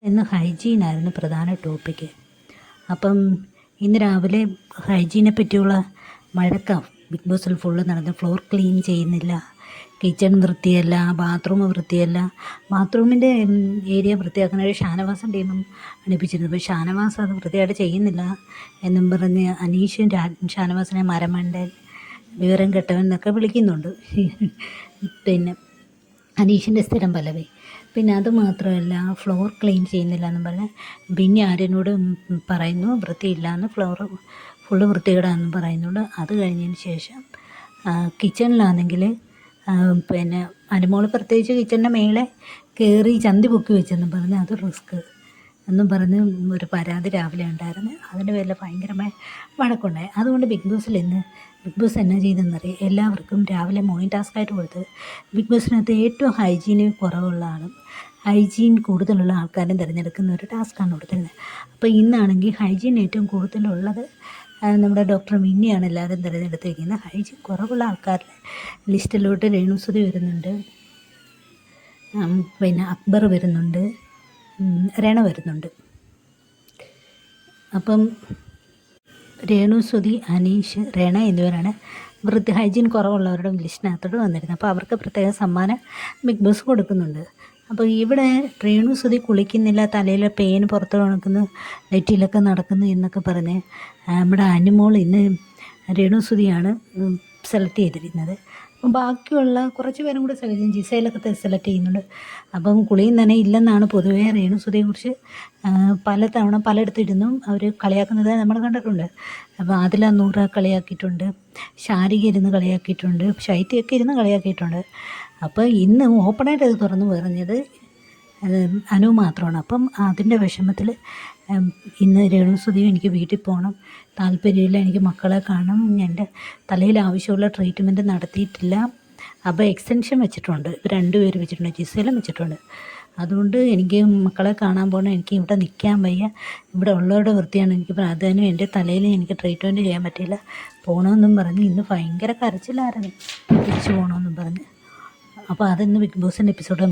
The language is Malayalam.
ഇന്ന് ഹൈജീനായിരുന്നു പ്രധാന ടോപ്പിക്ക്. അപ്പം ഇന്ന് രാവിലെ ഹൈജീനെ പറ്റിയുള്ള വഴക്കം ബിഗ് ബോസിൽ ഫുള്ള് നടന്നു. ഫ്ലോർ ക്ലീൻ ചെയ്യുന്നില്ല, കിച്ചൺ വൃത്തിയല്ല, ബാത്റൂം വൃത്തിയല്ല. ബാത്റൂമിൻ്റെ ഏരിയ വൃത്തിയാക്കാനായിട്ട് ഷാനവാസും ടീമും അടുപ്പിച്ചിരുന്നു. അപ്പോൾ ഷാനവാസ് അത് വൃത്തിയായിട്ട് ചെയ്യുന്നില്ല എന്നും പറഞ്ഞ് അനീഷും ഷാനവാസിനെ മരമണ്ടൻ, വിവരം കെട്ടവൻ എന്നൊക്കെ വിളിക്കുന്നുണ്ട്. പിന്നെ അനീഷിൻ്റെ സ്ഥിരം പല്ലവി. പിന്നെ അതുമാത്രമല്ല, ഫ്ലോർ ക്ലീൻ ചെയ്യുന്നില്ല എന്നും പറഞ്ഞ് പിന്നെ ആര്യനോട് പറയുന്നു വൃത്തിയില്ല എന്ന്, ഫ്ലോർ ഫുള്ള് വൃത്തികേടാണെന്നും പറയുന്നുണ്ട്. അത് കഴിഞ്ഞതിന് ശേഷം കിച്ചണിലാണെങ്കിൽ പിന്നെ അനുമോൾ പ്രത്യേകിച്ച് കിച്ചണിൻ്റെ മേലെ കയറി ചന്തി പൊക്കി വെച്ചെന്നും പറഞ്ഞ് അത് റിസ്ക് എന്നും പറഞ്ഞ് ഒരു പരാതി രാവിലെ ഉണ്ടായിരുന്നു. അതിൻ്റെ പേരിൽ ഭയങ്കരമായ വഴക്കുണ്ടായി. അതുകൊണ്ട് ബിഗ് ബോസിൽ ഇന്ന് ബിഗ് ബോസ് എന്നാ ചെയ്തെന്നറിയാം, എല്ലാവർക്കും രാവിലെ മോർണിംഗ് ടാസ്ക്കായിട്ട് കൊടുത്ത് ബിഗ് ബോസിനകത്ത് ഏറ്റവും ഹൈജീന് കുറവുള്ള ആളും ഹൈജീൻ കൂടുതലുള്ള ആൾക്കാരും തിരഞ്ഞെടുക്കുന്ന ഒരു ടാസ്ക്കാണ് കൊടുത്തിരുന്നത്. അപ്പോൾ ഇന്നാണെങ്കിൽ ഹൈജീൻ ഏറ്റവും കൂടുതലുള്ളത് നമ്മുടെ ഡോക്ടർ മിന്നിയാണ് എല്ലാവരും തിരഞ്ഞെടുത്തിരിക്കുന്നത്. ഹൈജീൻ കുറവുള്ള ആൾക്കാരുടെ ലിസ്റ്റിലോട്ട് രേണുസുതി വരുന്നുണ്ട്, പിന്നെ അക്ബർ വരുന്നുണ്ട്, രണ വരുന്നുണ്ട്. അപ്പം രേണുസുതി, അനീഷ്, രണ എന്നിവരാണ് ഹൈജീൻ കുറവുള്ളവരുടെ ലിസ്റ്റിനകത്തോട്ട് വന്നിരുന്നത്. അപ്പോൾ അവർക്ക് പ്രത്യേക സമ്മാനം ബിഗ് ബോസ് കൊടുക്കുന്നുണ്ട്. അപ്പോൾ ഇവിടെ രേണുസുതി കുളിക്കുന്നില്ല, തലയിലെ പേൻ പുറത്ത് നടക്കുന്നു, നെറ്റിയിലൊക്കെ നടക്കുന്നു എന്നൊക്കെ പറഞ്ഞ് നമ്മുടെ അനുമോൾ ഇന്ന് രേണുസുതിയാണ് സെലക്ട് ചെയ്തിരിക്കുന്നത്. അപ്പം ബാക്കിയുള്ള കുറച്ച് പേരും കൂടെ സെലക്ട് ചെയ്യും, ജിസയിലൊക്കെ സെലക്ട് ചെയ്യുന്നുണ്ട്. അപ്പം കുളിയും തന്നെ ഇല്ലെന്നാണ് പൊതുവേ രേണുസുതിയെക്കുറിച്ച് പലതവണ പലയിടത്തിരുന്നും അവർ കളിയാക്കുന്നത് നമ്മൾ കണ്ടിട്ടുണ്ട്. അപ്പോൾ ആദില നൂറ കളിയാക്കിയിട്ടുണ്ട്, ശാരിക ഇരുന്ന് കളിയാക്കിയിട്ടുണ്ട്, ശൈത്യയൊക്കെ ഇരുന്ന് കളിയാക്കിയിട്ടുണ്ട്. അപ്പോൾ ഇന്ന് ഓപ്പണായിട്ട് അത് തുറന്നു പറഞ്ഞത് അനു മാത്രമാണ്. അപ്പം അതിൻ്റെ വിഷമത്തിൽ ഇന്ന് രേണുസുതിയും എനിക്ക് വീട്ടിൽ പോകണം, താല്പര്യമില്ല, എനിക്ക് മക്കളെ കാണണം, എൻ്റെ തലയിൽ ആവശ്യമുള്ള ട്രീറ്റ്മെൻറ്റ് നടത്തിയിട്ടില്ല, അപ്പോൾ എക്സ്റ്റൻഷൻ വെച്ചിട്ടുണ്ട്, രണ്ടുപേര് വെച്ചിട്ടുണ്ട്, ജിസയിലും വെച്ചിട്ടുണ്ട്. അതുകൊണ്ട് എനിക്ക് മക്കളെ കാണാൻ പോകണം, എനിക്ക് ഇവിടെ നിൽക്കാൻ വയ്യ, ഇവിടെ ഉള്ളവരുടെ വൃത്തിയാണ് എനിക്ക് പ്രാധാന്യം, എൻ്റെ തലയിൽ എനിക്ക് ട്രീറ്റ്മെൻറ്റ് ചെയ്യാൻ പറ്റില്ല, പോകണമെന്നും പറഞ്ഞ് ഇന്ന് ഭയങ്കര കരച്ചിലായിരുന്നു, തിരിച്ചു പോകണമെന്നും പറഞ്ഞ്. അപ്പോൾ അതിന്ന് ബിഗ് ബോസിൻ്റെ എപ്പിസോഡ്